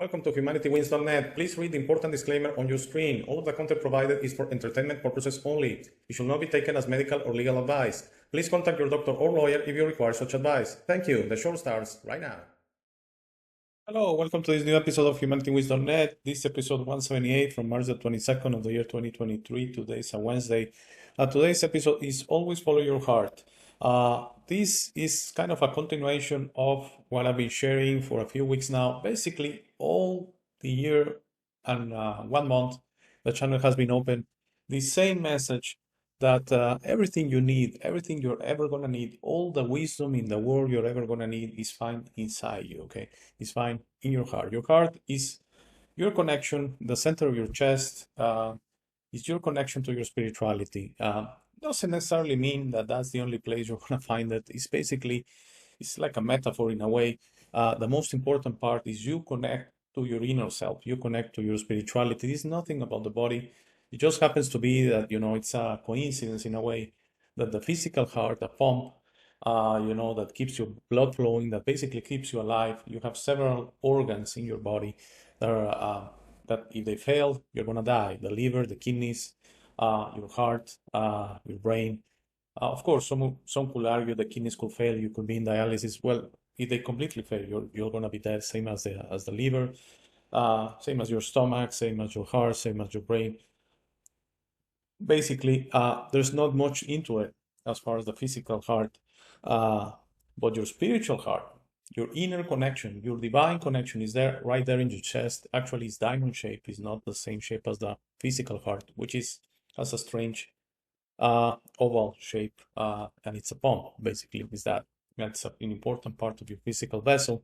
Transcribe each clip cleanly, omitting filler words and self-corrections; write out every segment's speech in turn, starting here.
Welcome to HumanityWins.net. Please read the important disclaimer on your screen. All of the content provided is for entertainment purposes only. It should not be taken as medical or legal advice. Please contact your doctor or lawyer if you require such advice. Thank you. The show starts right now. Hello, welcome to this new episode of HumanityWins.net. This is episode 178 from March the 22nd of the year 2023. Today is a Wednesday. Today's episode is Always Follow Your Heart. This is kind of a continuation of what I've been sharing for a few weeks now. Basically, all the year and 1 month, the channel has been open. The same message that everything you need, everything you're ever going to need, all the wisdom in the world you're ever going to need is found inside you, okay? It's found in your heart. Your heart is your connection, the center of your chest, is your connection to your spirituality. Doesn't necessarily mean that that's the only place you're going to find it. It's like a metaphor in a way. The most important part is you connect to your inner self. You connect to your spirituality. It's nothing about the body. It just happens to be that, it's a coincidence in a way that the physical heart, the pump, that keeps your blood flowing, that basically keeps you alive. You have several organs in your body that if they fail, you're going to die. The liver, the kidneys, your heart, your brain. Of course, some could argue the kidneys could fail. You could be in dialysis. Well, if they completely fail, you're going to be dead. Same as the liver, same as your stomach, same as your heart, same as your brain. Basically, there's not much into it as far as the physical heart, but your spiritual heart, your inner connection, your divine connection is there, right there in your chest. Actually, it's diamond shape. It's not the same shape as the physical heart, which has a strange oval shape, and it's a pump. Basically, is that that's an important part of your physical vessel.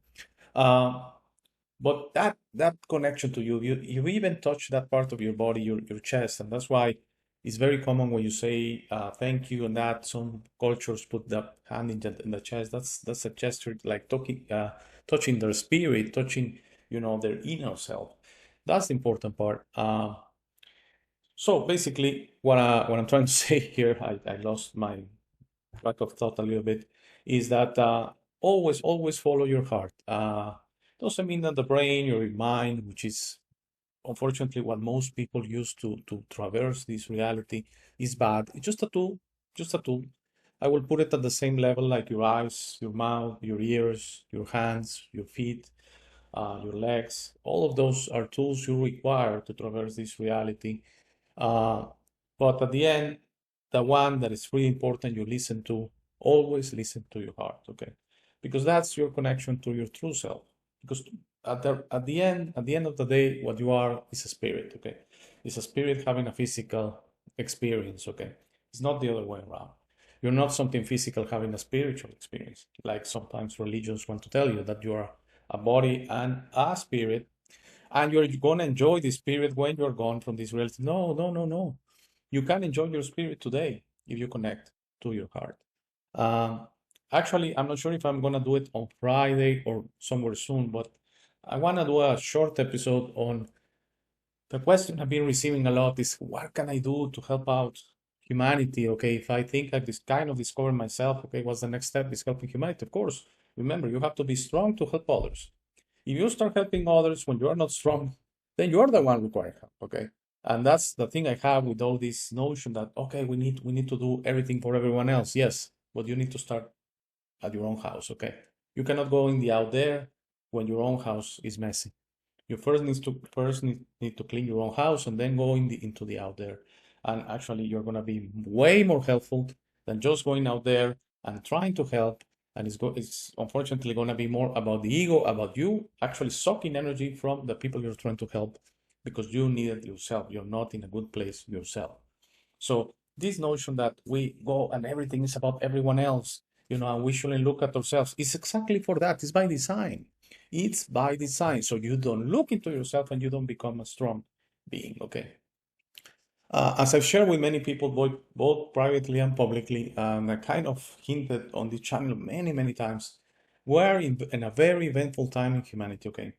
But that connection to you even touch that part of your body, your chest, and that's why it's very common when you say thank you, and that some cultures put the hand in the chest. That's a gesture like touching their spirit, touching their inner self. That's the important part. So basically, what I'm trying to say here, I lost my track of thought a little bit, is that always follow your heart. Doesn't mean that the brain or your mind, which is unfortunately what most people use to traverse this reality, is bad. It's just a tool, just a tool. I will put it at the same level like your eyes, your mouth, your ears, your hands, your feet, your legs. All of those are tools you require to traverse this reality. But at the end, the one that is really important you listen to, always listen to your heart, okay? Because that's your connection to your true self. Because at the end of the day, what you are is a spirit, okay? It's a spirit having a physical experience, okay? It's not the other way around. You're not something physical having a spiritual experience, like sometimes religions want to tell you that you are a body and a spirit, and you're going to enjoy the spirit when you're gone from this reality. No, no, no, no. You can enjoy your spirit today if you connect to your heart. Actually, I'm not sure if I'm going to do it on Friday or somewhere soon, but I want to do a short episode on the question I've been receiving a lot is what can I do to help out humanity? Okay, if I think I've kind of discovered myself, okay, what's the next step is helping humanity? Of course, remember, you have to be strong to help others. If you start helping others when you are not strong, then you're the one requiring help, okay? And that's the thing I have with all this notion that, okay, we need to do everything for everyone else. Yes, but you need to start at your own house, okay? You cannot go in the out there when your own house is messy. You first need to clean your own house and then go into the out there. And actually, you're gonna be way more helpful than just going out there and trying to help. And it's unfortunately gonna be more about the ego, about you actually sucking energy from the people you're trying to help because you need it yourself. You're not in a good place yourself. So this notion that we go and everything is about everyone else, and we shouldn't look at ourselves, is exactly for that. It's by design. It's by design. So you don't look into yourself and you don't become a strong being, okay? As I've shared with many people, both privately and publicly, and I kind of hinted on the channel many times, we're in a very eventful time in humanity, okay?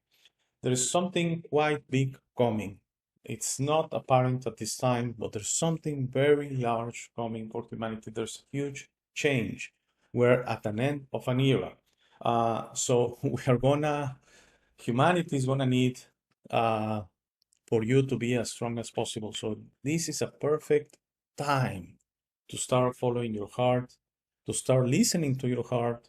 There is something quite big coming. It's not apparent at this time, but there's something very large coming for humanity. There's a huge change. We're at an end of an era. So humanity is gonna need for you to be as strong as possible. So this is a perfect time to start following your heart, to start listening to your heart,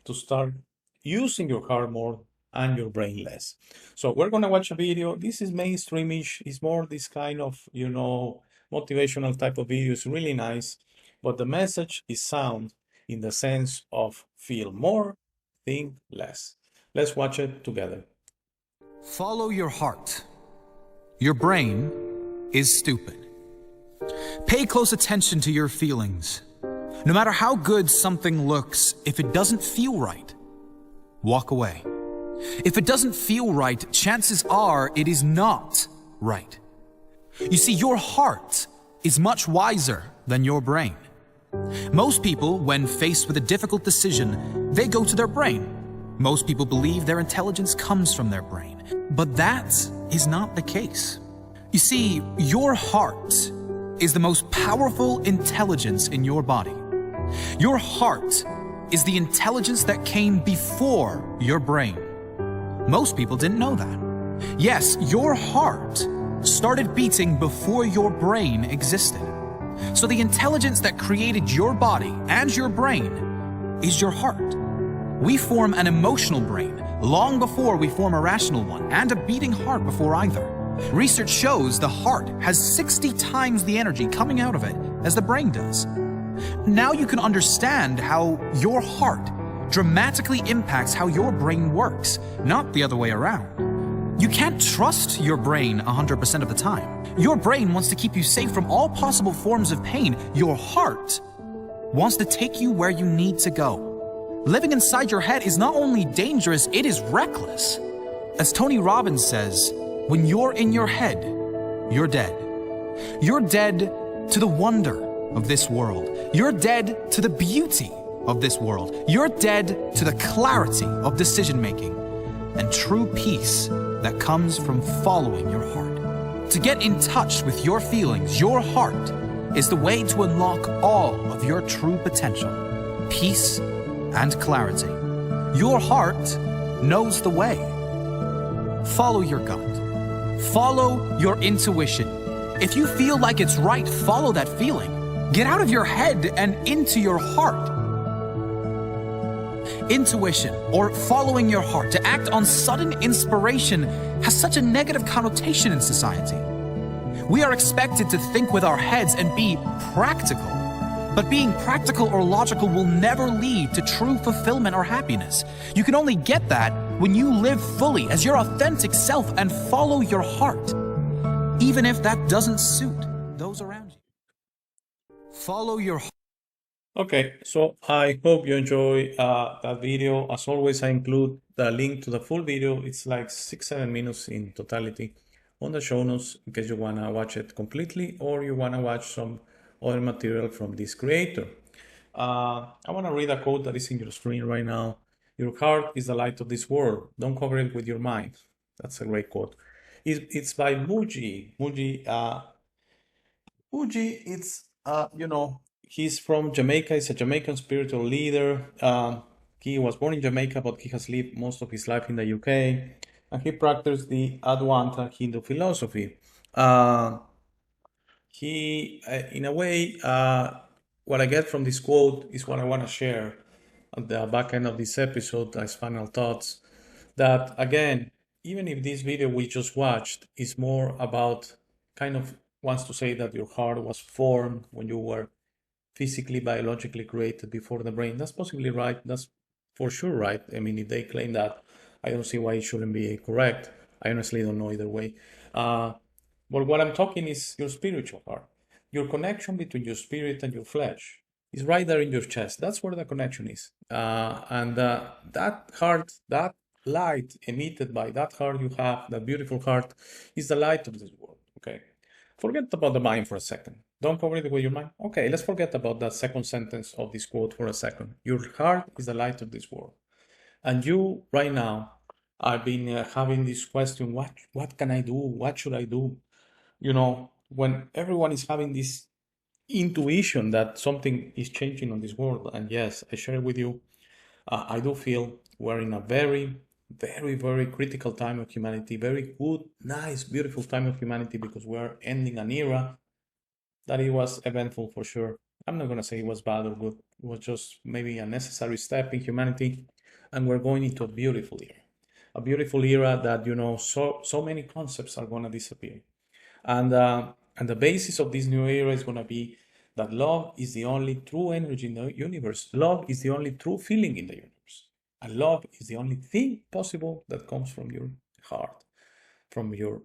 to start using your heart more and your brain less. So we're gonna watch a video. This is mainstreamish. It's more this kind of, motivational type of video. It's really nice, but the message is sound in the sense of feel more, think less. Let's watch it together. Follow your heart. Your brain is stupid. Pay close attention to your feelings. No matter how good something looks, if it doesn't feel right, walk away. If it doesn't feel right, chances are it is not right. You see, your heart is much wiser than your brain. Most people, when faced with a difficult decision, they go to their brain. Most people believe their intelligence comes from their brain, but that is not the case. You see, your heart is the most powerful intelligence in your body. Your heart is the intelligence that came before your brain. Most people didn't know that. Yes, your heart started beating before your brain existed. So the intelligence that created your body and your brain is your heart. We form an emotional brain long before we form a rational one, and a beating heart before either. Research shows the heart has 60 times the energy coming out of it as the brain does. Now you can understand how your heart dramatically impacts how your brain works, not the other way around. You can't trust your brain 100% of the time. Your brain wants to keep you safe from all possible forms of pain. Your heart wants to take you where you need to go. Living inside your head is not only dangerous, it is reckless. As Tony Robbins says, when you're in your head, you're dead. You're dead to the wonder of this world. You're dead to the beauty of this world. You're dead to the clarity of decision making and true peace that comes from following your heart. To get in touch with your feelings, your heart is the way to unlock all of your true potential, peace and clarity. Your heart knows the way. Follow your gut. Follow your intuition. If you feel like it's right, follow that feeling. Get out of your head and into your heart. Intuition, or following your heart, to act on sudden inspiration, has such a negative connotation in society. We are expected to think with our heads and be practical. But being practical or logical will never lead to true fulfillment or happiness. You can only get that when you live fully as your authentic self and follow your heart, even if that doesn't suit those around you. Follow your heart. Okay, so I hope you enjoy that video. As always, I include the link to the full video. It's like 6-7 minutes in totality on the show notes in case you want to watch it completely or you want to watch some other material from this creator. I want to read a quote that is in your screen right now. Your heart is the light of this world. Don't cover it with your mind. That's a great quote. It's by Mooji. Mooji, it's, he's from Jamaica. He's a Jamaican spiritual leader. He was born in Jamaica, but he has lived most of his life in the UK. And he practiced the Advaita Hindu philosophy. In a way, what I get from this quote is what I want to share at the back end of this episode as final thoughts. That again, even if this video we just watched is more about kind of wants to say that your heart was formed when you were physically, biologically created before the brain. That's possibly right. That's for sure right. I mean, if they claim that, I don't see why it shouldn't be correct. I honestly don't know either way. But what I'm talking is your spiritual heart. Your connection between your spirit and your flesh is right there in your chest. That's where the connection is. And that heart, that light emitted by that heart you have, that beautiful heart, is the light of this world. Okay. Forget about the mind for a second. Don't cover it with your mind. Okay, let's forget about that second sentence of this quote for a second. Your heart is the light of this world. And you, right now, I've been having this question, what can I do? What should I do? When everyone is having this intuition that something is changing on this world, and yes, I share with you, I do feel we're in a very very, very critical time of humanity, very good, nice, beautiful time of humanity, because we're ending an era that it was eventful for sure. I'm not going to say it was bad or good. It was just maybe a necessary step in humanity. And we're going into a beautiful era. A beautiful era that, so many concepts are going to disappear. And the basis of this new era is going to be that love is the only true energy in the universe. Love is the only true feeling in the universe. And love is the only thing possible that comes from your heart, from your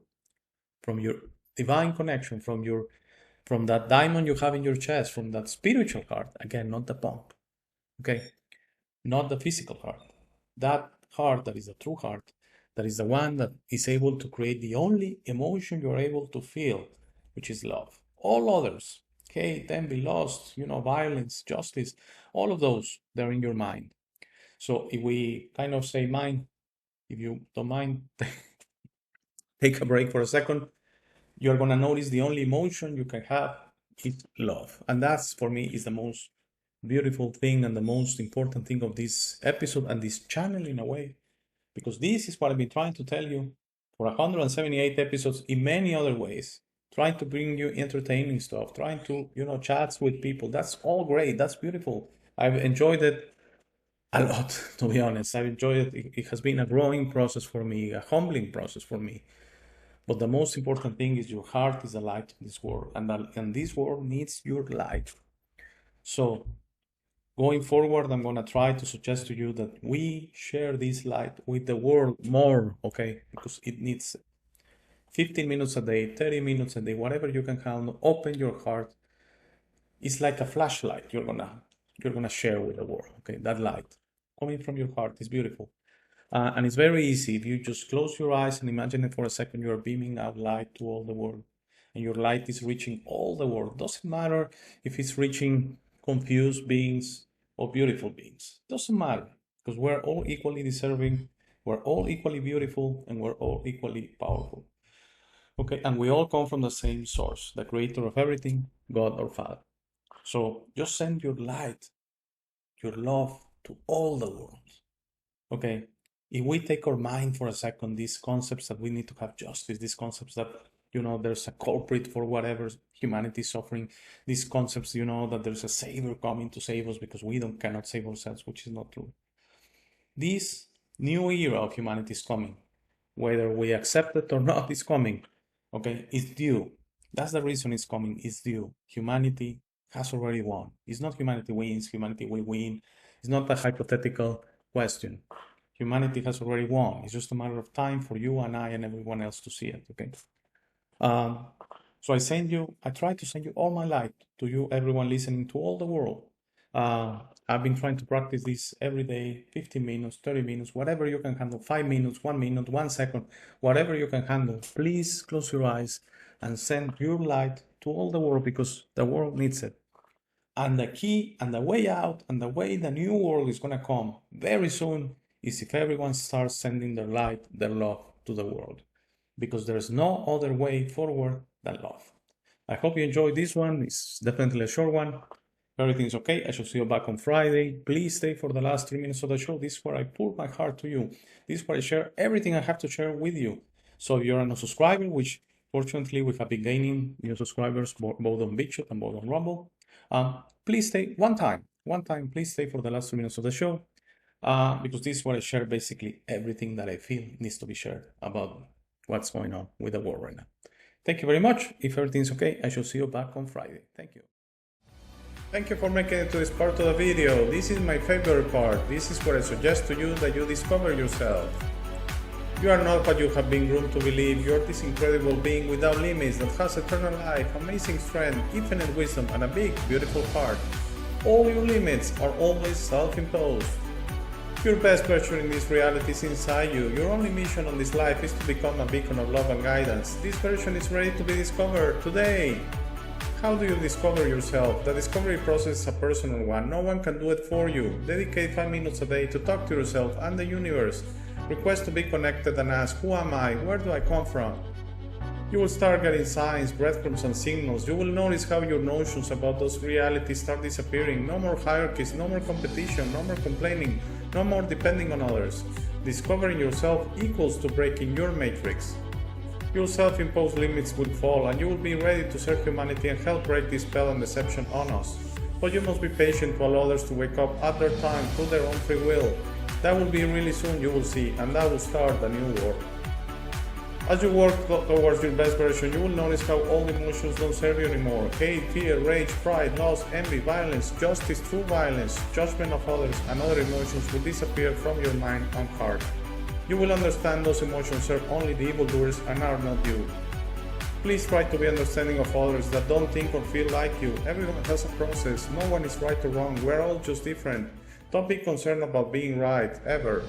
divine connection, from that diamond you have in your chest, from that spiritual heart. Again, not the pump. Okay? Not the physical heart. That heart that is the true heart, that is the one that is able to create the only emotion you're able to feel, which is love. All others, hate, envy, lust, violence, justice, all of those, they're in your mind. So if we kind of say mind, if you don't mind, take a break for a second, you're going to notice the only emotion you can have is love. And that's, for me, is the most beautiful thing and the most important thing of this episode and this channel in a way. Because this is what I've been trying to tell you for 178 episodes in many other ways. Trying to bring you entertaining stuff, trying to, chats with people. That's all great. That's beautiful. I've enjoyed it a lot, to be honest. I've enjoyed it. It has been a growing process for me, a humbling process for me. But the most important thing is your heart is the light of this world. And this world needs your light. So going forward, I'm going to try to suggest to you that we share this light with the world more, okay? Because it needs 15 minutes a day, 30 minutes a day, whatever you can handle. Open your heart. It's like a flashlight you're gonna share with the world, okay? That light coming from your heart is beautiful. And it's very easy. If you just close your eyes and imagine it for a second, you're beaming out light to all the world. And your light is reaching all the world. Doesn't matter if it's reaching confused beings or beautiful beings. Doesn't matter, because we're all equally deserving, we're all equally beautiful, and we're all equally powerful. Okay, and we all come from the same source, the creator of everything, God our Father. So just send your light, your love to all the world. Okay, if we take our mind for a second, these concepts that we need to have justice, these concepts that, there's a culprit for whatever humanity is suffering, these concepts, that there's a savior coming to save us because we cannot save ourselves, which is not true. This new era of humanity is coming. Whether we accept it or not, it's coming. Okay, it's due. That's the reason it's coming. It's due. Humanity has already won. It's not humanity wins, humanity will win. It's not a hypothetical question. Humanity has already won. It's just a matter of time for you and I and everyone else to see it, okay? So I try to send you all my light to you, everyone listening, to all the world. I've been trying to practice this every day, 15 minutes, 30 minutes, whatever you can handle, 5 minutes, 1 minute, 1 second, whatever you can handle. Please close your eyes and send your light to all the world, because the world needs it. And the key and the way out and the way the new world is going to come very soon is if everyone starts sending their light, their love to the world. Because there's no other way forward than love. I hope you enjoyed this one. It's definitely a short one. Everything's okay. I shall see you back on Friday. Please stay for the last 3 minutes of the show. This is where I pour my heart to you. This is where I share everything I have to share with you. So if you're a subscriber, which fortunately we have been gaining new subscribers both on BitChute and both on Rumble, please stay one time, please stay for the last 2 minutes of the show, because this is where I share basically everything that I feel needs to be shared about what's going on with the world right now. Thank you very much. If everything's okay, I shall see you back on Friday. Thank you. Thank you for making it to this part of the video. This is my favorite part. This is where I suggest to you that you discover yourself. You are not what you have been groomed to believe. You are this incredible being without limits that has eternal life, amazing strength, infinite wisdom, and a big, beautiful heart. All your limits are always self-imposed. Your best version in this reality is inside you. Your only mission on this life is to become a beacon of love and guidance. This version is ready to be discovered today. How do you discover yourself? The discovery process is a personal one. No one can do it for you. Dedicate 5 minutes a day to talk to yourself and the universe. Request to be connected and ask, who am I? Where do I come from? You will start getting signs, breadcrumbs, and signals. You will notice how your notions about those realities start disappearing. No more hierarchies, no more competition, no more complaining, No more depending on others. Discovering yourself equals to breaking your matrix. Your self-imposed limits will fall and you will be ready to serve humanity and help break this spell and deception on us. But you must be patient to allow others to wake up at their time through their own free will. That will be really soon, you will see, and that will start a new war. As you work towards your best version, you will notice how all emotions don't serve you anymore. Hate, fear, rage, pride, loss, envy, violence, justice, true violence, judgment of others, and other emotions will disappear from your mind and heart. You will understand those emotions serve only the evildoers and are not you. Please try to be understanding of others that don't think or feel like you. Everyone has a process. No one is right or wrong. We're all just different. Don't be concerned about being right, ever.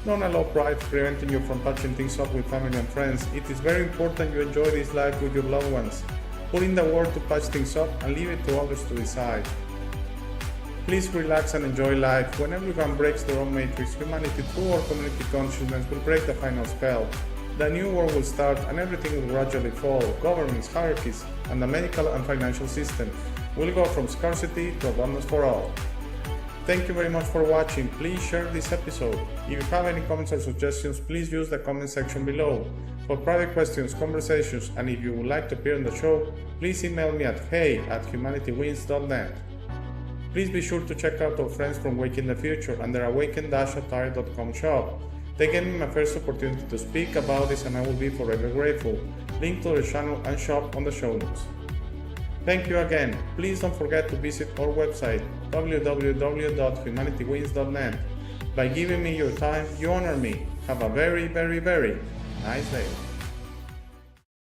Don't allow pride preventing you from patching things up with family and friends. It is very important you enjoy this life with your loved ones. Put in the work to patch things up and leave it to others to decide. Please relax and enjoy life. When everyone breaks their own matrix, humanity through our community consciousness will break the final spell. The new world will start and everything will gradually fall. Governments, hierarchies, and the medical and financial system will go from scarcity to abundance for all. Thank you very much for watching. Please share this episode. If you have any comments or suggestions, please use the comment section below. For private questions, conversations, and if you would like to appear on the show, please email me at hey@humanitywins.net. Please be sure to check out our friends from Waking the Future and their awaken-attire.com shop. They gave me my first opportunity to speak about this and I will be forever grateful. Link to their channel and shop on the show notes. Thank you again. Please don't forget to visit our website www.humanitywins.net. By giving me your time, you honor me. Have a very, very, very nice day.